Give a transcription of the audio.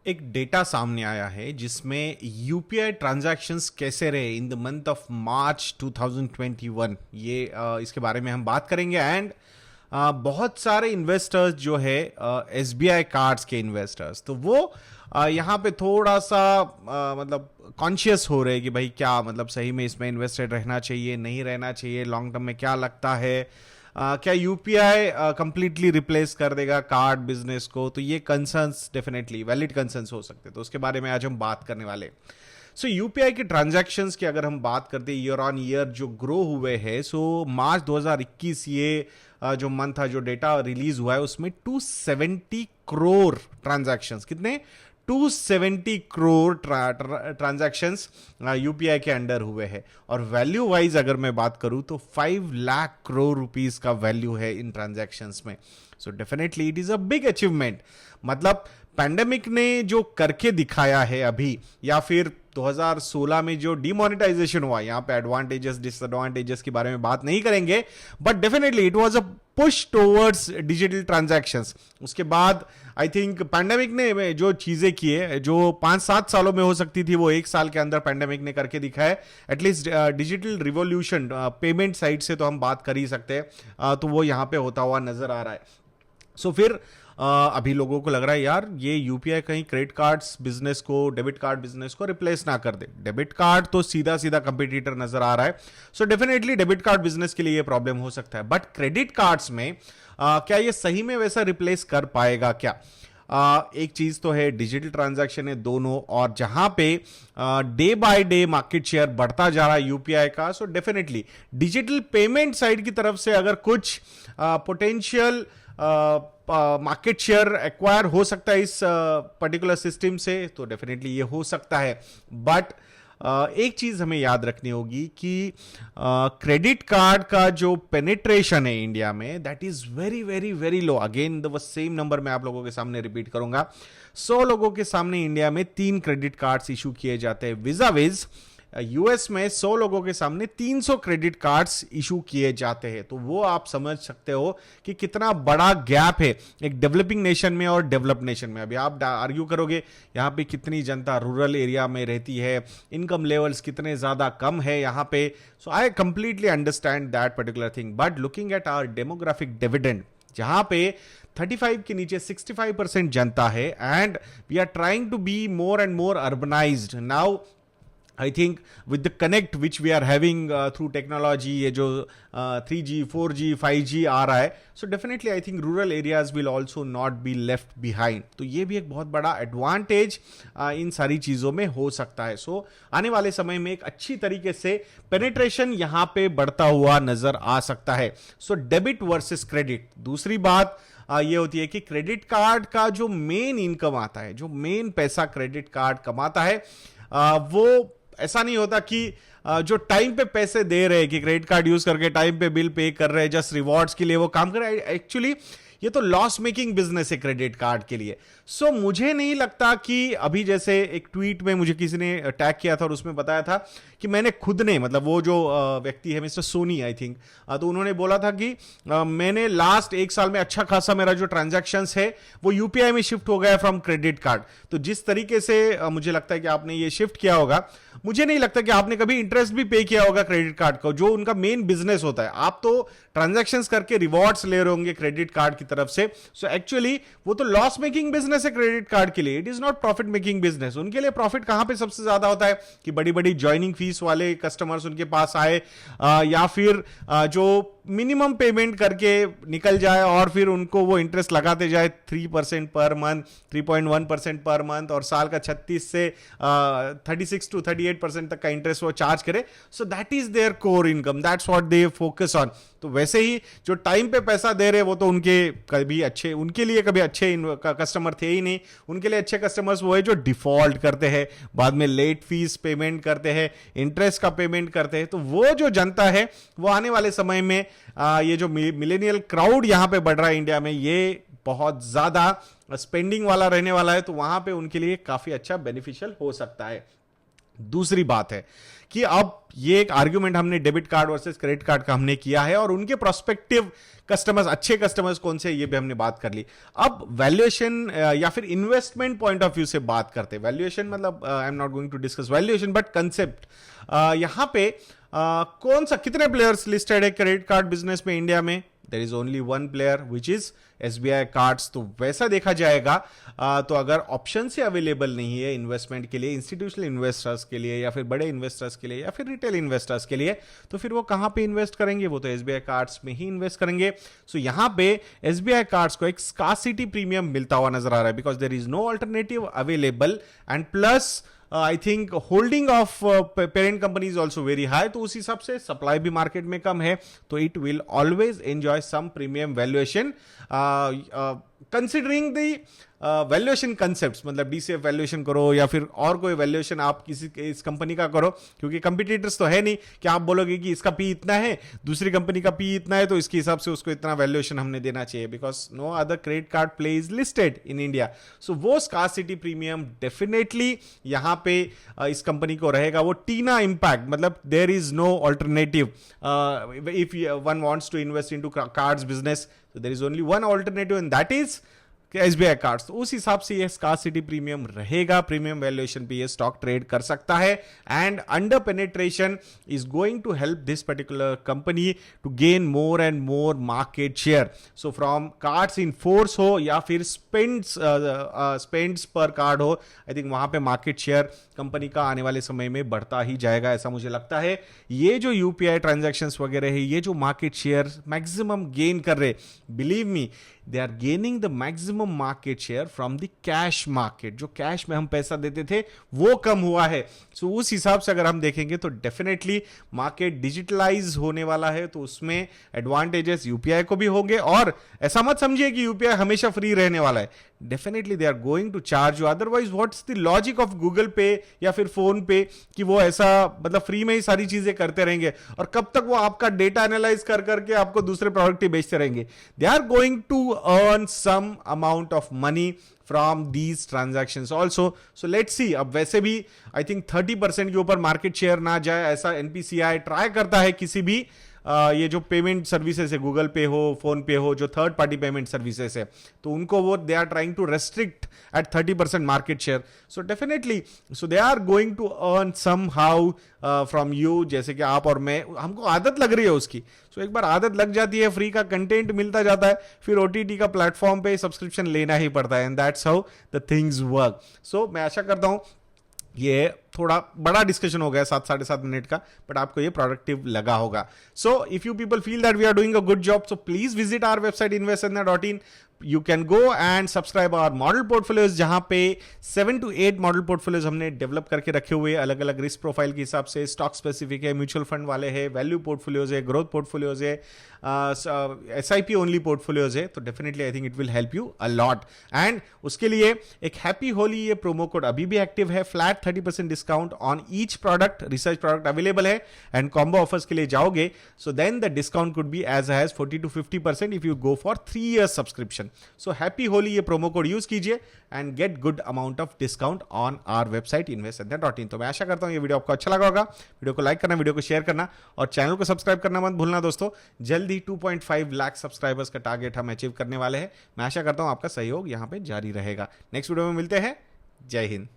एक डेटा सामने आया है जिसमें यूपीआई ट्रांजैक्शंस कैसे रहे in the month of March 2021। इसके बारे में हम बात करेंगे। एंड बहुत सारे इन्वेस्टर्स जो है एसबीआई कार्ड्स के इन्वेस्टर्स, तो वो यहाँ पे थोड़ा सा मतलब कॉन्शियस हो रहे हैं कि भाई क्या मतलब सही में इसमें इन्वेस्टेड रहना चाहिए, नहीं रहना चाहिए, लॉन्ग टर्म में क्या लगता है, क्या यूपीआई कंप्लीटली रिप्लेस कर देगा कार्ड बिजनेस को। तो ये कंसर्न्स डेफिनेटली वैलिड कंसर्न्स हो सकते हैं, तो उसके बारे में आज हम बात करने वाले। सो यूपीआई के ट्रांजैक्शंस की अगर हम बात करते हैं ईयर ऑन ईयर जो ग्रो हुए हैं, सो मार्च 2021 ये जो मंथ था, जो डेटा रिलीज हुआ है उसमें 270 करोड़ ट्रांजैक्शंस, कितने 270 करोड़ ट्रांजैक्शंस यूपीआई के अंडर हुए हैं। और वैल्यू वाइज अगर मैं बात करूं तो 5 लाख करोड़ रुपीस का वैल्यू है इन ट्रांजैक्शंस में। So definitely it is a big achievement. मतलब पैंडेमिक ने जो करके दिखाया है अभी, या फिर 2016 में जो डिमोनेटाइजेशन हुआ, यहां पे एडवांटेजेस डिसएडवांटेजेस के बारे में बात नहीं करेंगे, but definitely it was a push towards digital transactions. उसके बाद आई थिंक पैंडेमिक ने जो चीजें की है, जो 5-7 सालों में हो सकती थी, वो 1 साल के अंदर पैंडेमिक ने करके दिखाया। At least digital revolution payment side से तो हम बात कर ही सकते हैं, तो वो यहां पे होता हुआ नजर आ रहा है। सो फिर अभी लोगों को लग रहा है यार ये यूपीआई कहीं क्रेडिट कार्ड्स बिजनेस को, डेबिट कार्ड बिजनेस को रिप्लेस ना कर दे। डेबिट कार्ड तो सीधा सीधा कंपटीटर नजर आ रहा है, so definitely debit card business के लिए ये प्रॉब्लम हो सकता है। बट क्रेडिट कार्ड्स में क्या ये सही में वैसा रिप्लेस कर पाएगा क्या? एक चीज तो है डिजिटल ट्रांजैक्शन है दोनों, और जहां पे day by day market share बढ़ता जा रहा है यूपीआई का, so definitely digital payment side की तरफ से अगर कुछ पोटेंशियल मार्केट शेयर एक्वायर हो सकता है इस पर्टिकुलर सिस्टम से, तो डेफिनेटली ये हो सकता है। बट एक चीज हमें याद रखनी होगी कि क्रेडिट कार्ड का जो पेनिट्रेशन है इंडिया में, that is very very very low. Again the same number मैं आप लोगों के सामने रिपीट करूंगा। 100 लोगों के सामने इंडिया में 3 क्रेडिट कार्ड्स इशू किए जाते हैं। विजाविज यूएस में 100 लोगों के सामने 300 क्रेडिट कार्ड्स इशू किए जाते हैं। तो वो आप समझ सकते हो कि कितना बड़ा गैप है एक डेवलपिंग नेशन में और डेवलप्ड नेशन में। अभी आप आर्ग्यू करोगे यहाँ पे कितनी जनता रूरल एरिया में रहती है, इनकम लेवल्स कितने ज्यादा कम है यहाँ पे। So I completely understand that particular thing, but looking at our demographic dividend, जहां पे 35 के नीचे 65% जनता है, and we are trying to be more and more urbanised now. I think with the connect which we are having through technology, ये जो 3G, 4G, 5G आ रहा है, so definitely I think rural areas will also not be left behind. तो ये भी एक बहुत बड़ा एडवांटेज इन सारी चीज़ों में हो सकता है। सो आने वाले समय में एक अच्छी तरीके से पेनिट्रेशन यहाँ पे बढ़ता हुआ नजर आ सकता है। So debit versus credit. दूसरी बात ये होती है कि क्रेडिट कार्ड का जो मेन इनकम आता है, जो मेन पैसा क्रेडिट कार्ड कमाता है, वो ऐसा नहीं होता कि जो टाइम पे पैसे दे रहे हैं, कि क्रेडिट कार्ड यूज करके टाइम पे बिल पे कर रहे हैं जस्ट रिवॉर्ड्स के लिए वो काम कर रहे हैं। एक्चुअली ये तो लॉस मेकिंग बिजनेस है क्रेडिट कार्ड के लिए। सो मुझे नहीं लगता कि अभी जैसे एक ट्वीट में मुझे किसी ने टैग किया था और उसमें बताया था कि मैंने खुद ने, मतलब वो जो व्यक्ति है मिस्टर सोनी आई थिंक, तो उन्होंने बोला था कि मैंने लास्ट 1 साल में अच्छा खासा मेरा जो ट्रांजैक्शंस है वो यूपीआई में शिफ्ट हो गया फ्रॉम क्रेडिट कार्ड। तो जिस तरीके से मुझे लगता है कि आपने ये शिफ्ट किया होगा, मुझे नहीं लगता कि आपने कभी इंटरेस्ट भी पे किया होगा क्रेडिट कार्ड का, जो उनका मेन बिजनेस होता है। आप तो ट्रांजैक्शंस करके रिवॉर्ड्स ले रहे होंगे क्रेडिट कार्ड की तरफ से। सो एक्चुअली वो तो लॉस मेकिंग बिजनेस है क्रेडिट कार्ड के लिए, it is not profit making business. उनके लिए प्रॉफिट कहां पे सबसे ज्यादा होता है कि बड़ी बड़ी ज्वाइनिंग फीस वाले कस्टमर्स उनके पास आए, या फिर जो मिनिमम पेमेंट करके निकल जाए और फिर उनको वो इंटरेस्ट लगाते जाए 3% पर मंथ, 3.1% पर मंथ, और साल का 36 से 36 to 38% तक का इंटरेस्ट वो चार्ज करे। So that is there core income, that's what they focus on. तो वैसे ही जो टाइम पे पैसा दे रहे वो तो उनके लिए कभी अच्छे कस्टमर थे ही नहीं। उनके लिए अच्छे कस्टमर्स वो है जो डिफॉल्ट करते हैं, बाद में लेट फीस पेमेंट करते हैं, इंटरेस्ट का पेमेंट करते हैं। तो वो जो जनता है वो आने वाले समय में ये जो मिलेनियल क्राउड यहां पे बढ़ रहा है इंडिया में, ये बहुत ज्यादा स्पेंडिंग वाला रहने वाला है, तो वहां पे उनके लिए काफी अच्छा बेनिफिशियल हो सकता है। दूसरी बात है कि अब ये एक आर्ग्यूमेंट हमने debit card versus credit card का हमने किया है, और उनके प्रोस्पेक्टिव कस्टमर्स, अच्छे कस्टमर्स कौन से, ये भी हमने बात कर ली। अब वैल्यूएशन या फिर इन्वेस्टमेंट पॉइंट ऑफ व्यू से बात करते हैं। वैल्यूएशन मतलब I am not going to discuss valuation, but concept यहां पे कौन सा, कितने प्लेयर्स लिस्टेड है क्रेडिट कार्ड बिजनेस में इंडिया में? There is only one player which is SBI cards. तो वैसा देखा जाएगा तो अगर ऑप्शन से अवेलेबल नहीं है इन्वेस्टमेंट के लिए, इंस्टीट्यूशनल इन्वेस्टर्स के लिए या फिर बड़े इन्वेस्टर्स के लिए या फिर रिटेल इन्वेस्टर्स के लिए, तो फिर वो कहां पे इन्वेस्ट करेंगे? वो तो एसबीआई कार्ड्स में ही इन्वेस्ट करेंगे। सो यहां पे एसबीआई कार्ड्स को एक स्कार्सिटी प्रीमियम मिलता हुआ नजर आ रहा है, because there is no alternative available, and plus I think holding of parent company is also very high, तो उस हिसाब से सप्लाई भी मार्केट में कम है, तो it will always enjoy some premium valuation considering the valuation concepts. मतलब डीसीएफ वैल्यूएशन करो या फिर और कोई वैल्यूएशन आप किसी इस कंपनी का करो, क्योंकि कंपिटिटर्स तो है नहीं कि आप बोलोगे कि इसका पी इतना है, दूसरी कंपनी का पी इतना है, तो इसके हिसाब से उसको इतना वैल्यूएशन हमने देना चाहिए, because no other credit card play is listed in India. So वो स्कार्सिटी प्रीमियम डेफिनेटली यहां पे इस कंपनी को रहेगा। वो टीना इंपैक्ट, मतलब there is no alternative if one wants to invest into cards business, so there is only one alternative and that is SBI cards. तो उस हिसाब से ये स्कार्सिटी प्रीमियम रहेगा, प्रीमियम वैल्यूएशन पे ये स्टॉक ट्रेड कर सकता है, and under penetration is going to help this particular company to gain more and more market share. So from cards in force हो या फिर स्पेंड्स पर कार्ड हो, आई थिंक वहां पे मार्केट शेयर कंपनी का आने वाले समय में बढ़ता ही जाएगा, ऐसा मुझे लगता है। ये जो यूपीआई ट्रांजैक्शंस वगैरह है, ये जो मार्केट शेयर मैक्सिमम गेन कर रहे, believe me they are gaining the maximum market share from the cash market। जो कैश में हम पैसा देते थे वो कम हुआ है। सो उस हिसाब से अगर हम देखेंगे तो डेफिनेटली मार्केट डिजिटलाइज होने वाला है, तो उसमें एडवांटेजेस यूपीआई को भी होंगे। और ऐसा मत समझिए कि यूपीआई हमेशा फ्री रहने वाला है, definitely they are going to charge you, otherwise what's the logic of Google Pay या फिर फोन पे कि वो ऐसा मतलब फ्री में ही सारी चीजें करते रहेंगे, और कब तक वो आपका डेटा एनालाइज कर करके आपको दूसरे प्रोडक्ट ही बेचते रहेंगे। They are going to earn some amount of money from these transactions also। so let's see। अब वैसे भी I think 30% के ऊपर मार्केट शेयर ना जाए, ऐसा एनपीसीआई ट्राई करता है किसी भी ये जो पेमेंट सर्विसेज है, गूगल पे हो, फोन पे हो, जो थर्ड पार्टी पेमेंट सर्विसेज है, तो उनको वो they are trying to restrict at 30% market share. So definitely so they are going to earn somehow from you, जैसे कि आप और मैं, हमको आदत लग रही है उसकी। सो एक बार आदत लग जाती है, फ्री का कंटेंट मिलता जाता है, फिर ओटीटी का प्लेटफॉर्म पे सब्सक्रिप्शन लेना ही पड़ता है, and that's how the things work. So मैं आशा करता हूं ये थोड़ा बड़ा डिस्कशन हो गया, 7-7.5 मिनट का, बट आपको ये प्रोडक्टिव लगा होगा। So if you people feel that we are doing a good job, so please visit our website investanna.in। You can go and subscribe our model portfolios, जहां पे 7 to 8 मॉडल पोर्टफोलियोज हमने develop करके रखे हुए, अलग अलग रिस्क प्रोफाइल के हिसाब से, स्टॉक स्पेसिफिक है, म्यूचुअल फंड वाले हैं, वैल्यू पोर्टफोलियोज है, ग्रोथ पोर्टफोलियोज है, एसआईपी ओनली पोर्टफोलियोज है। तो definitely I think it will help you a lot. And उसके लिए एक हैप्पी होली ये प्रोमो कोड अभी भी एक्टिव है, flat 30% discount on each product, research product available है, एंड कॉम्बो ऑफर्स के लिए जाओगे so then the discount could be as high as 40 to 50% if you go for 3 years subscription. So happy Holi ये promo code use कीजिए and get good amount of discount on our website investanna.in। तो मैं आशा करता हूं ये video आपको अच्छा लगा होगा। वीडियो को लाइक करना, वीडियो को शेयर करना और चैनल को सब्सक्राइब करना मत भूलना दोस्तों। जल्दी 2.5 लाख सब्सक्राइबर्स का टारगेट हम अचीव करने वाले हैं। मैं आशा करता हूं आपका सहयोग यहां पे जारी रहेगा। नेक्स्ट वीडियो में मिलते हैं। जय हिंद।